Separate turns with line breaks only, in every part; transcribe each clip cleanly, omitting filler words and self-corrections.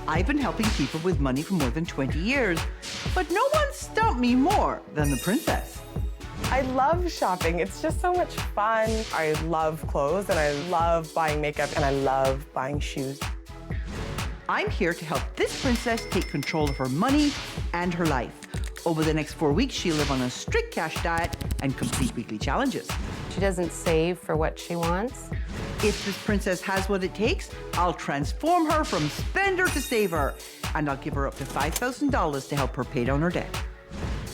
I've been helping people with money for more than 20 years, but no one stumped me more than the princess.
I love shopping. It's just so much fun. I love clothes, and I love buying makeup, and I love buying shoes.
I'm here to help this princess take control of her money and her life. Over the next 4 weeks, she'll live on a strict cash diet and complete weekly challenges.
She doesn't save for what she wants.
If this princess has what it takes, I'll transform her from spender to saver, and I'll give her up to $5,000 to help her pay down her debt.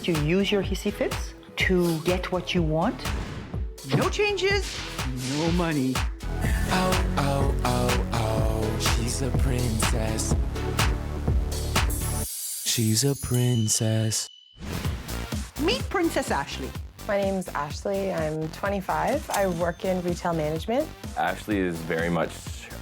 Do you use your hissy fits to get what you want? No changes, no money.
Oh, oh, oh, oh, she's a princess. She's a princess.
Meet Princess Ashley.
My name's Ashley. I'm 25. I work in retail management.
Ashley is very much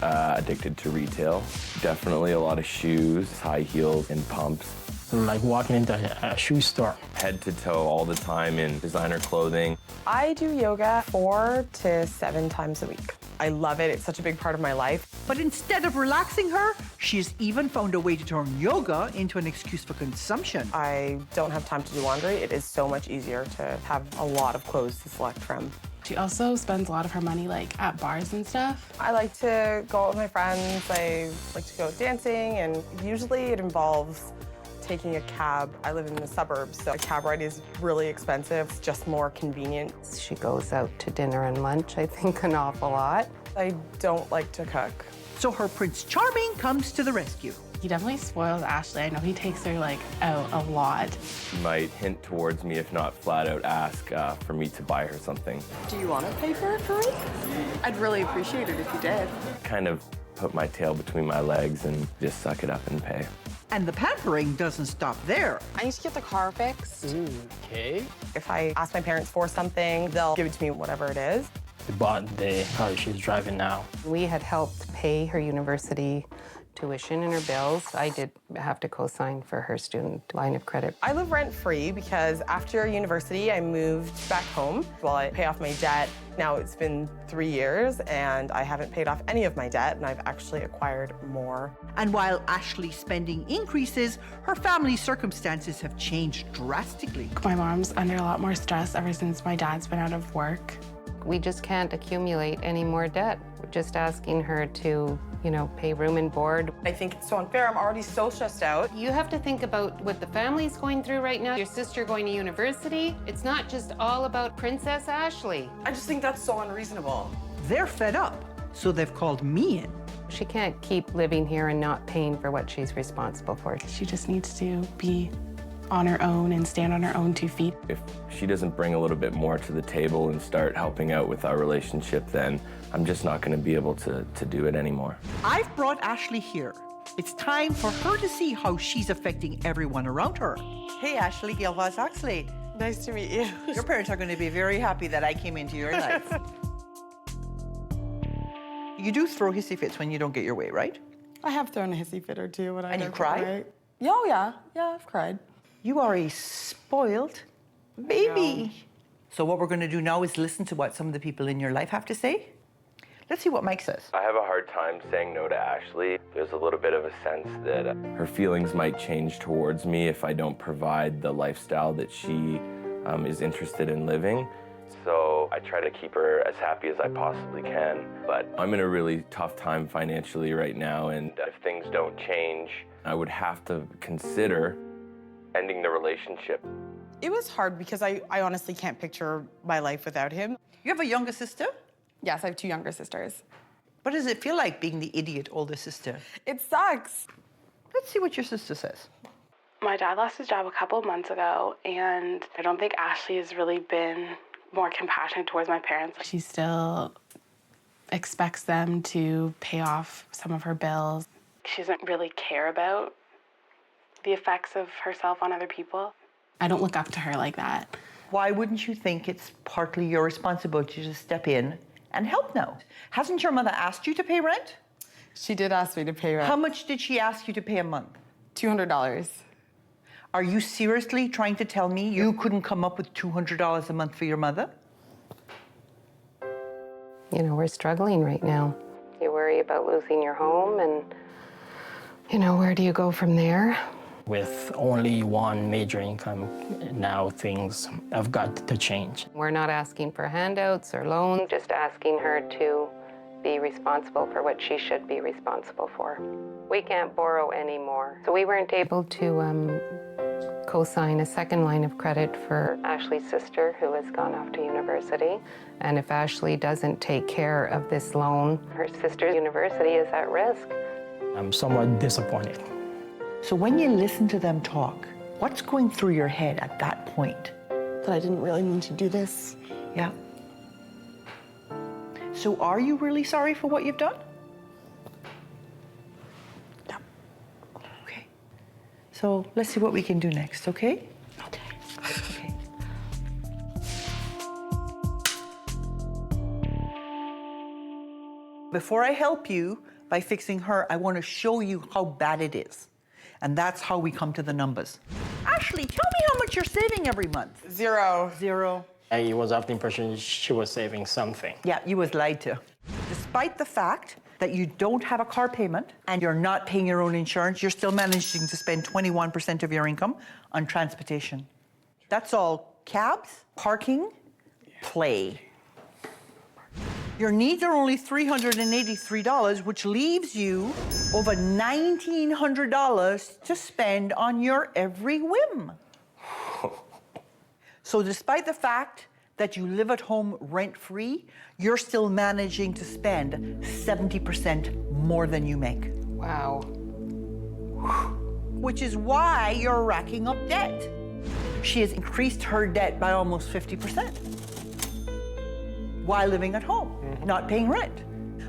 addicted to retail. Definitely a lot of shoes, high heels, and pumps.
Like walking into a shoe store.
Head to toe all the time in designer clothing.
I do yoga 4 to 7 times a week. I love it. It's such a big part of my life.
But instead of relaxing her, she's even found a way to turn yoga into an excuse for consumption.
I don't have time to do laundry. It is so much easier to have a lot of clothes to select from.
She also spends a lot of her money like at bars and stuff.
I like to go out with my friends. I like to go dancing, and usually it involves taking a cab. I live in the suburbs, so a cab ride is really expensive. It's just more convenient.
She goes out to dinner and lunch, I think, an awful lot.
I don't like to cook.
So her Prince Charming comes to the rescue.
He definitely spoils Ashley. I know he takes her like out a lot.
She might hint towards me, if not flat out ask for me to buy her something.
Do you want to pay for it for me? I'd really appreciate it if you did.
Kind of put my tail between my legs and just suck it up and pay.
And the pampering doesn't stop there.
I need to get the car fixed.
Okay.
If I ask my parents for something, they'll give it to me, whatever it is.
We bought the car she's driving now.
We had helped pay her university tuition and her bills. I did have to co-sign for her student line of credit.
I live rent-free because after university, I moved back home while I pay off my debt. Now it's been 3 years, and I haven't paid off any of my debt, and I've actually acquired more.
And while Ashley's spending increases, her family's circumstances have changed drastically.
My mom's under a lot more stress ever since my dad's been out of work.
We just can't accumulate any more debt. We're just asking her to, pay room and board.
I think it's so unfair. I'm already so stressed out.
You have to think about what the family's going through right now. Your sister going to university. It's not just all about Princess Ashley.
I just think that's so unreasonable.
They're fed up, so they've called me in.
She can't keep living here and not paying for what she's responsible for.
She just needs to be on her own and stand on her own 2 feet.
If she doesn't bring a little bit more to the table and start helping out with our relationship, then I'm just not going to be able to do it anymore.
I've brought Ashley here. It's time for her to see how she's affecting everyone around her. Hey, Ashley, Gail Vaz-Oxlade.
Nice to meet you.
Your parents are going to be very happy that I came into your life. You do throw hissy fits when you don't get your way, right?
I have thrown a hissy fit or two when I
And you
don't
cry?
get it right. Oh, yeah. Yeah, I've cried.
You are a spoiled baby. So what we're going to do now is listen to what some of the people in your life have to say. Let's see what Mike says.
I have a hard time saying no to Ashley. There's a little bit of a sense that her feelings might change towards me if I don't provide the lifestyle that she is interested in living. So I try to keep her as happy as I possibly can. But I'm in a really tough time financially right now, and if things don't change, I would have to consider ending the relationship.
It was hard because I honestly can't picture my life without him.
You have a younger sister?
Yes, I have 2 younger sisters.
What does it feel like being the idiot older sister?
It sucks.
Let's see what your sister says.
My dad lost his job a couple of months ago, and I don't think Ashley has really been more compassionate towards my parents. She still expects them to pay off some of her bills. She doesn't really care about the effects of herself on other people. I don't look up to her like that.
Why wouldn't you think it's partly your responsibility to step in and help now? Hasn't your mother asked you to pay rent?
She did ask me to pay rent.
How much did she ask you to pay a month?
$200.
Are you seriously trying to tell me you couldn't come up with $200 a month for your mother?
We're struggling right now. You worry about losing your home, and You know, where do you go from there?
With only one major income, now things have got to change.
We're not asking for handouts or loans, just asking her to be responsible for what she should be responsible for. We can't borrow anymore. So we weren't able to co-sign a second line of credit for Ashley's sister, who has gone off to university. And if Ashley doesn't take care of this loan, her sister's university is at risk.
I'm somewhat disappointed.
So when you listen to them talk, what's going through your head at that point?
That I didn't really need to do this.
Yeah. So are you really sorry for what you've done?
Yeah.
Okay. So let's see what we can do next, okay?
Okay.
Okay. Before I help you by fixing her, I want to show you how bad it is. And that's how we come to the numbers. Ashley, tell me how much you're saving every month.
Zero.
Zero.
I was of the impression she was saving something.
Yeah, you was lied to. Despite the fact that you don't have a car payment and you're not paying your own insurance, you're still managing to spend 21% of your income on transportation. That's all cabs, parking, play. Your needs are only $383, which leaves you over $1,900 to spend on your every whim. So despite the fact that you live at home rent-free, you're still managing to spend 70% more than you make.
Wow.
Which is why you're racking up debt. She has increased her debt by almost 50% while living at home, not paying rent.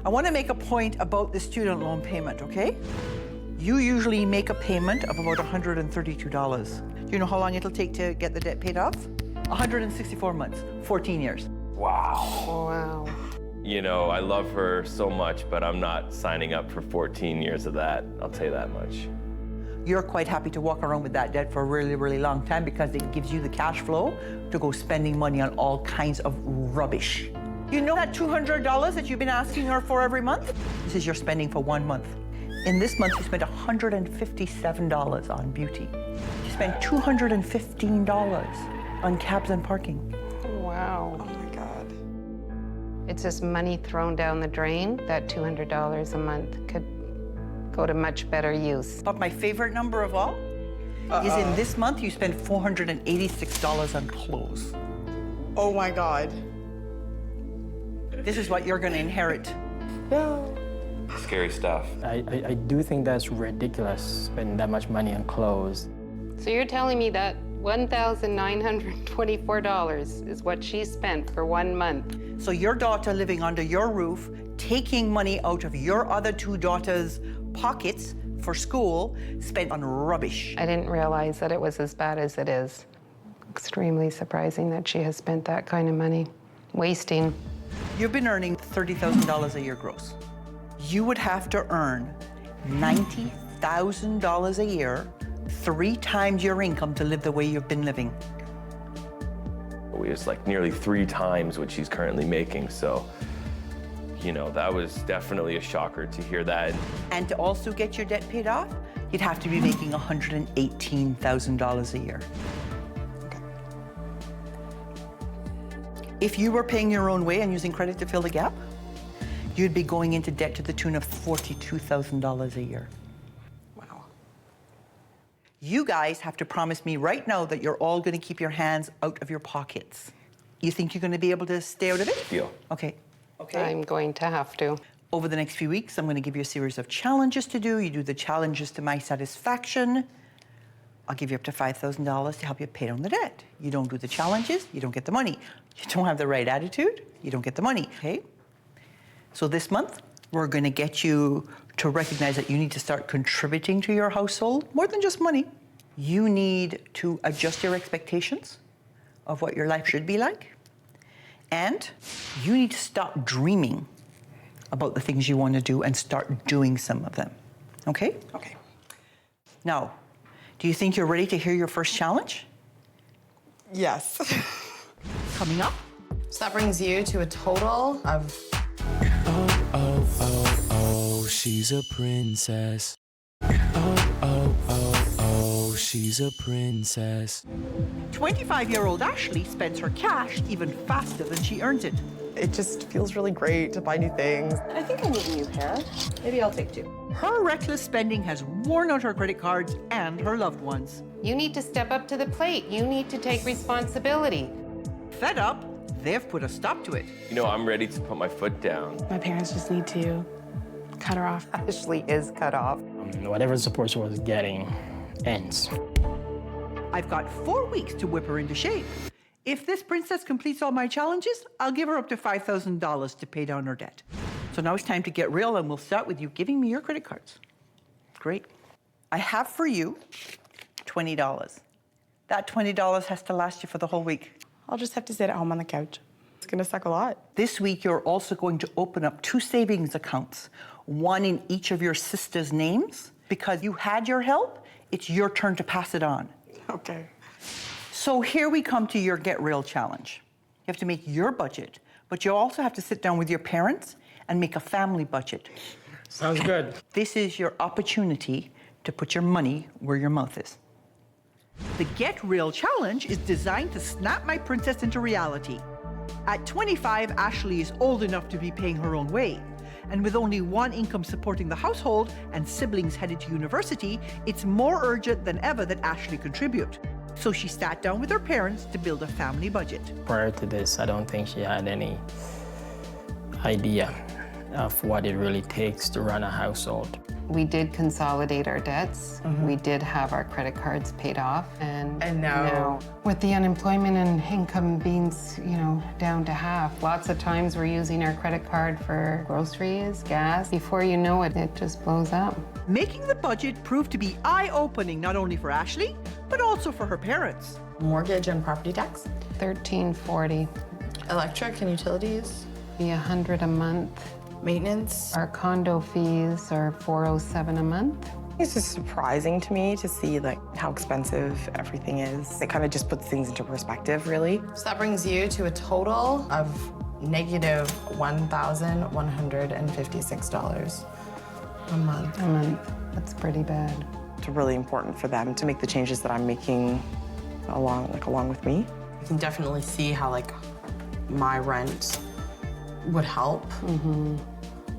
I want to make a point about the student loan payment, okay? You usually make a payment of about $132. Do you know how long it'll take to get the debt paid off? 164 months, 14 years.
Wow.
Wow.
You know, I love her so much, but I'm not signing up for 14 years of that. I'll tell you that much.
You're quite happy to walk around with that debt for a really, really long time because it gives you the cash flow to go spending money on all kinds of rubbish. You know that $200 that you've been asking her for every month? This is your spending for 1 month. In this month, you spent $157 on beauty. You spent $215 on cabs and parking.
Wow.
Oh my God.
It's just money thrown down the drain. That $200 a month could go to much better use.
But my favorite number of all is in this month, you spent $486 on clothes.
Oh my God.
This is what you're gonna inherit.
No.
Scary stuff.
I do think that's ridiculous, spending that much money on clothes.
So you're telling me that $1,924 is what she spent for 1 month?
So your daughter living under your roof, taking money out of your other two daughters' pockets for school, spent on rubbish.
I didn't realize that it was as bad as it is. Extremely surprising that she has spent that kind of money. Wasting.
You've been earning $30,000 a year gross. You would have to earn $90,000 a year, 3 times your income to live the way you've been living.
It was like nearly 3 times what she's currently making. So, you know, that was definitely a shocker to hear that.
And to also get your debt paid off, you'd have to be making $118,000 a year. If you were paying your own way and using credit to fill the gap, you'd be going into debt to the tune of $42,000 a year.
Wow.
You guys have to promise me right now that you're all going to keep your hands out of your pockets. You think you're going to be able to stay out of it?
Deal.
Okay. Okay.
I'm going to have to.
Over the next few weeks, I'm going to give you a series of challenges to do. You do the challenges to my satisfaction. I'll give you up to $5,000 to help you pay down the debt. You don't do the challenges, you don't get the money. You don't have the right attitude, you don't get the money, okay? So this month, we're going to get you to recognize that you need to start contributing to your household, more than just money. You need to adjust your expectations of what your life should be like. And you need to stop dreaming about the things you want to do and start doing some of them, okay?
Okay.
Now, do you think you're ready to hear your first challenge?
Yes.
Coming up.
So that brings you to a total of
Oh, she's a princess. Oh, she's a princess.
25-year-old Ashley spends her cash even faster than she earns it.
It just feels really great to buy new things.
I think I need a new pair. Maybe I'll take 2.
Her reckless spending has worn out her credit cards and her loved ones.
You need to step up to the plate. You need to take responsibility.
Fed up, they've put a stop to it.
You know, I'm ready to put my foot down.
My parents just need to cut her off.
Ashley is cut off.
Whatever support she was getting ends.
I've got 4 weeks to whip her into shape. If this princess completes all my challenges, I'll give her up to $5,000 to pay down her debt. So now it's time to get real, and we'll start with you giving me your credit cards. Great. I have for you $20. That $20 has to last you for the whole week.
I'll just have to sit at home on the couch. It's gonna suck a lot.
This week, you're also going to open up 2 savings accounts, one in each of your sisters' names. Because you had your help, it's your turn to pass it on.
Okay.
So here we come to your Get Real challenge. You have to make your budget, but you also have to sit down with your parents and make a family budget.
Sounds good.
This is your opportunity to put your money where your mouth is. The Get Real challenge is designed to snap my princess into reality. At 25, Ashley is old enough to be paying her own way. And with only one income supporting the household and siblings headed to university, it's more urgent than ever that Ashley contribute. So she sat down with her parents to build a family budget.
Prior to this, I don't think she had any idea of what it really takes to run a household.
We did consolidate our debts. We did have our credit cards paid off. And
now
with the unemployment and income being, down to half, lots of times we're using our credit card for groceries, gas. Before you know it, it just blows up.
Making the budget proved to be eye-opening not only for Ashley, but also for her parents.
Mortgage and property tax.
$1,340,
Electric and utilities.
be $100 a month.
Maintenance.
Our condo fees are $407 a month.
it's just surprising to me to see how expensive everything is. It kind of just puts things into perspective, really.
So that brings you to a total of negative $1,156 a month.
A month. That's pretty bad.
It's really important for them to make the changes that I'm making along with me.
You can definitely see how my rent would help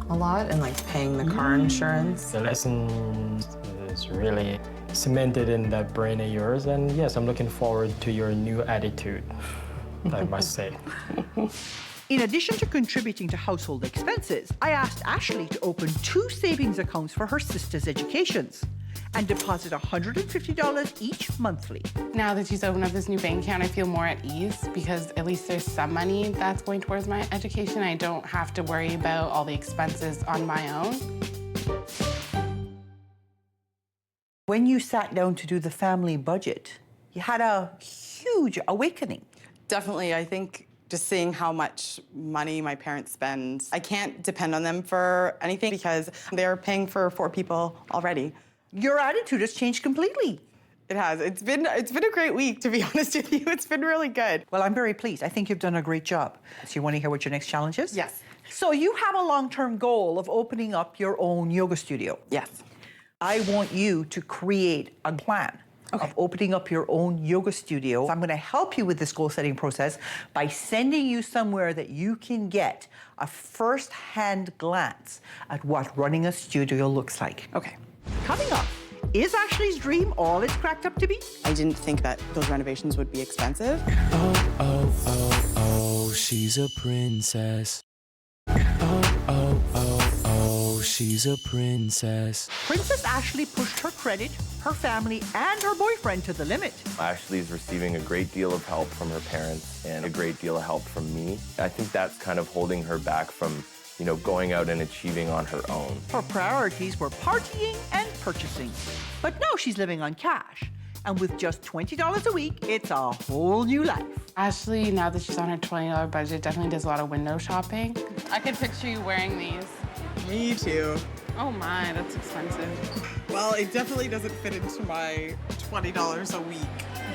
a lot, and paying the car insurance.
The lesson is really cemented in that brain of yours, and yes, I'm looking forward to your new attitude, I must say.
In addition to contributing to household expenses, I asked Ashley to open 2 savings accounts for her sisters' educations and deposit $150 each monthly.
Now that she's opened up this new bank account, I feel more at ease because at least there's some money that's going towards my education. I don't have to worry about all the expenses on my own.
When you sat down to do the family budget, you had a huge awakening.
Definitely, I think just seeing how much money my parents spend, I can't depend on them for anything because they're paying for 4 people already.
Your attitude has changed completely.
It has. It's been a great week, to be honest with you. It's been really good.
Well, I'm very pleased. I think you've done a great job. So you want to hear what your next challenge is?
Yes.
So you have a long-term goal of opening up your own yoga studio.
Yes.
I want you to create a plan of opening up your own yoga studio. I'm going to help you with this goal-setting process by sending you somewhere that you can get a first-hand glance at what running a studio looks like.
Okay.
Coming up, is Ashley's dream all it's cracked up to be?
I didn't think that those renovations would be expensive.
Oh, she's a princess. Oh, she's a princess.
Princess Ashley pushed her credit, her family, and her boyfriend to the limit.
Ashley's receiving a great deal of help from her parents and a great deal of help from me. I think that's kind of holding her back from going out and achieving on her own.
Her priorities were partying and purchasing. But now she's living on cash. And with just $20 a week, it's a whole new life.
Ashley, now that she's on her $20 budget, definitely does a lot of window shopping. I could picture you wearing these.
Me too.
Oh my, that's expensive.
Well, it definitely doesn't fit into my $20 a week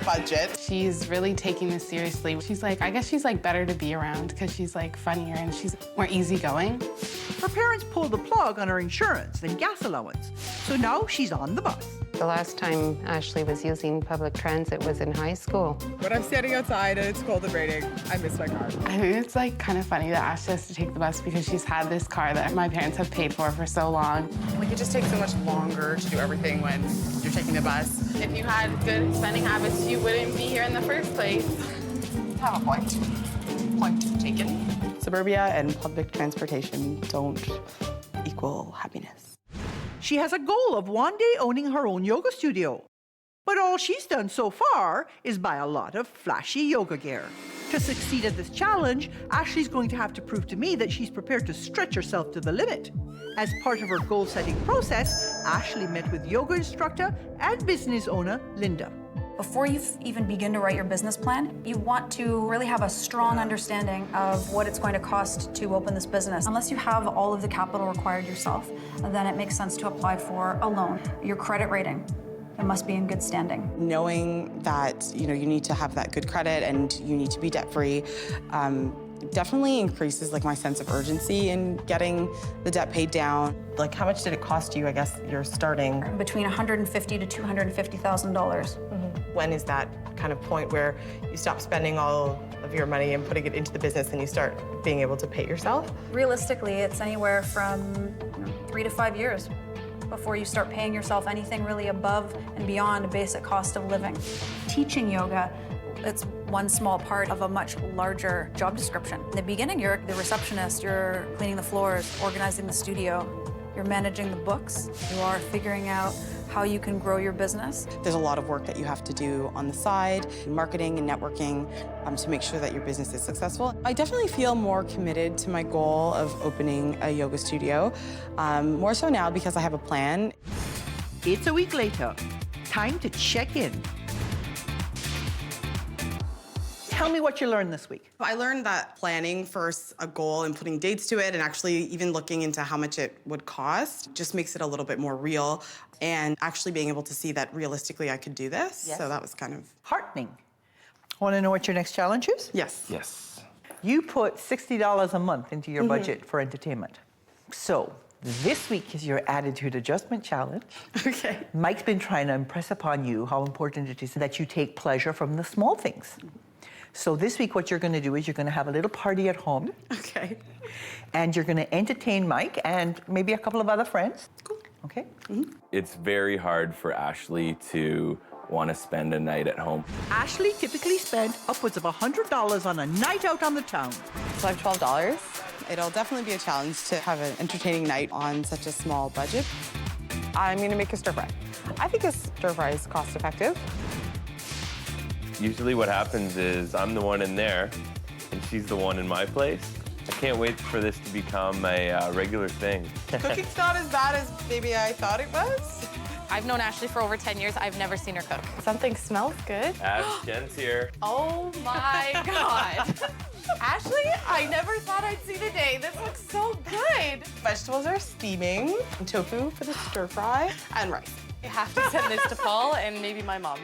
budget.
She's really taking this seriously. I guess she's better to be around because she's funnier and she's more easygoing.
Her parents pulled the plug on her insurance and gas allowance, so now she's on the bus.
The last time Ashley was using public transit was in high school.
When I'm standing outside and it's cold and raining, I miss my car.
I think it's like kind of funny that Ashley has to take the bus because she's had this car that my parents have paid for so long.
Like, it just takes so much longer to do everything when you're taking the bus.
If you had good spending habits, you wouldn't be here in the first place.
Have a point. Point taken.
Suburbia and public transportation don't equal happiness.
She has a goal of one day owning her own yoga studio. But all she's done so far is buy a lot of flashy yoga gear. To succeed at this challenge, Ashley's going to have to prove to me that she's prepared to stretch herself to the limit. As part of her goal-setting process, Ashley met with yoga instructor and business owner Linda.
Before you even begin to write your business plan, you want to really have a strong understanding of what it's going to cost to open this business. Unless you have all of the capital required yourself, then it makes sense to apply for a loan. Your credit rating, it must be in good standing.
Knowing that you need to have that good credit and you need to be debt-free definitely increases like my sense of urgency in getting the debt paid down.
Like, how much did it cost you? I guess you're starting.
Between $150,000 to $250,000.
When is that kind of point where you stop spending all of your money and putting it into the business and you start being able to pay yourself?
Realistically, it's anywhere from 3 to 5 years before you start paying yourself anything really above and beyond a basic cost of living. Teaching yoga, it's one small part of a much larger job description. In the beginning, you're the receptionist, you're cleaning the floors, organizing the studio, you're managing the books, you are figuring out how you can grow your business.
There's a lot of work that you have to do on the side, marketing and networking, to make sure that your business is successful. I definitely feel more committed to my goal of opening a yoga studio, more so now because I have a plan.
It's a week later. Time to check in. Tell me what you learned this week.
I learned that planning first a goal and putting dates to it and actually even looking into how much it would cost just makes it a little bit more real and actually being able to see that realistically I could do this.
Yes.
So that was kind of
Heartening. Want to know what your next challenge is?
Yes.
Yes.
You put $60 a month into your budget for entertainment. So this week is your attitude adjustment challenge.
Okay.
Mike's been trying to impress upon you how important it is that you take pleasure from the small things. So this week, what you're going to do is you're going to have a little party at home.
Okay.
And you're going to entertain Mike and maybe a couple of other friends.
Cool.
Okay?
It's very hard for Ashley to want to spend a night at home.
Ashley typically spent upwards of $100 on a night out on the town.
So I have $12.
It'll definitely be a challenge to have an entertaining night on such a small budget.
I'm gonna make a stir fry. I think a stir fry is cost effective.
Usually what happens is I'm the one in there and she's the one in my place. I can't wait for this to become a regular thing.
Cooking's not as bad as maybe I thought it was.
I've known Ashley for over 10 years. I've never seen her cook.
Something smells good.
Ash, Jen's here.
Oh my God. Ashley, I never thought I'd see the day. This looks so good.
Vegetables are steaming, tofu for the stir fry, and rice.
I have to send this to Paul and maybe my mom.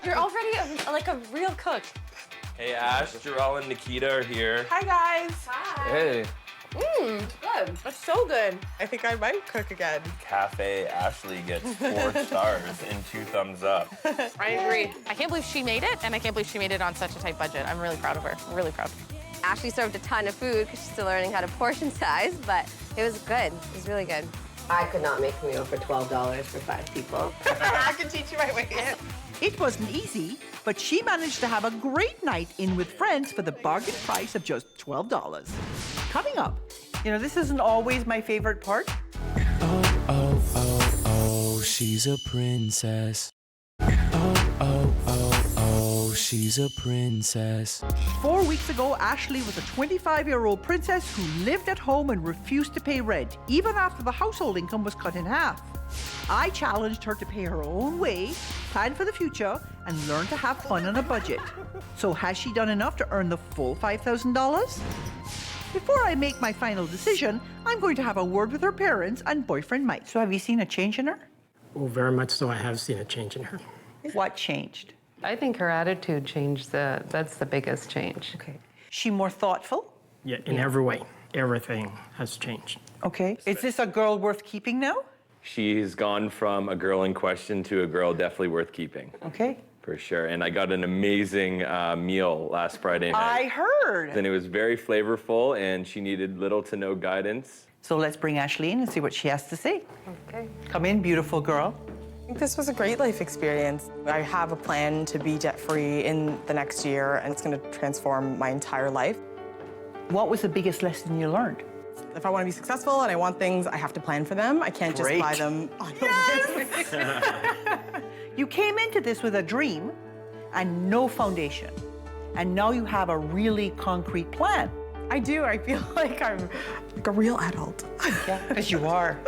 You're already like a real cook.
Hey Ash, Jarrell and Nikita are here.
Hi guys.
Hi.
Hey.
Good.
That's so good. I think I might cook again.
Cafe Ashley gets 4 stars and 2 thumbs up.
I agree. I can't believe she made it, and I can't believe she made it on such a tight budget. I'm really proud of her. Really proud.
Ashley served a ton of food because she's still learning how to portion size, but it was good. It was really good.
I could not make a meal for $12 for 5 people.
I can teach you my ways.
It wasn't easy, but she managed to have a great night in with friends for the bargain price of just $12. Coming up, this isn't always my favorite part.
Oh, oh, oh, oh, she's a princess. Oh, oh, oh, oh, she's a princess.
4 weeks ago, Ashley was a 25-year-old princess who lived at home and refused to pay rent, even after the household income was cut in half. I challenged her to pay her own way, plan for the future, and learn to have fun on a budget. So has she done enough to earn the full $5,000? Before I make my final decision, I'm going to have a word with her parents and boyfriend Mike. So have you seen a change in her?
Oh, very much so. I have seen a change in her.
What changed?
I think her attitude changed. That's the biggest change.
Okay. She more thoughtful?
Yeah, in every way. Everything has changed.
Okay. Is this a girl worth keeping now?
She's gone from a girl in question to a girl definitely worth keeping.
Okay.
For sure. And I got an amazing meal last Friday night.
I heard.
And it was very flavorful, and she needed little to no guidance.
So let's bring Ashley in and see what she has to say.
Okay.
Come in, beautiful girl.
I think this was a great life experience. I have a plan to be debt-free in the next year, and it's going to transform my entire life.
What was the biggest lesson you learned?
If I want to be successful and I want things, I have to plan for them. I can't just buy them on a whim.
You came into this with a dream and no foundation. And now you have a really concrete plan.
I do. I feel like I'm like a real adult.
Yeah, because you are.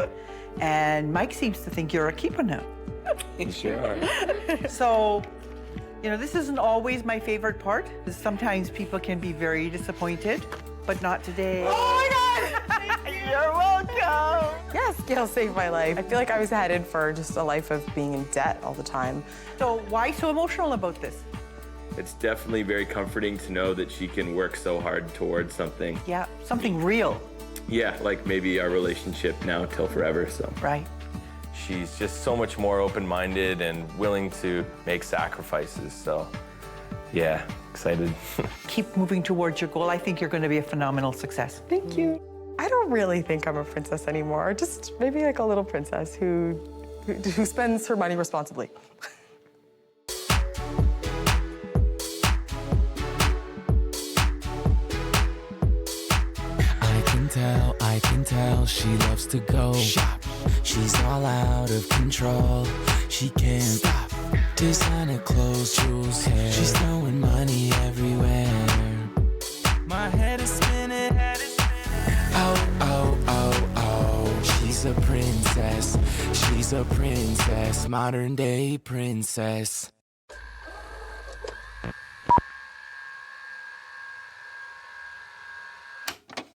And Mike seems to think you're a keeper now.
You sure are.
So, you know, this isn't always my favorite part, because sometimes people can be very disappointed, but not today.
Oh my God!
You're welcome.
Yes, Gail saved my life. I feel like I was headed for just a life of being in debt all the time.
So why so emotional about this?
It's definitely very comforting to know that she can work so hard towards something.
Yeah, something real.
Yeah, like maybe our relationship now till forever, so.
Right.
She's just so much more open-minded and willing to make sacrifices, so yeah, excited.
Keep moving towards your goal. I think you're going to be a phenomenal success.
Thank you. I don't really think I'm a princess anymore. Just maybe like a little princess who spends her money responsibly.
I can tell she loves to go shop. She's all out of control. She can't stop. Designer clothes, jewels, hair. She's throwing money everywhere. My head is spinning. Oh, oh, oh, oh. She's a princess. She's a princess. Modern day princess.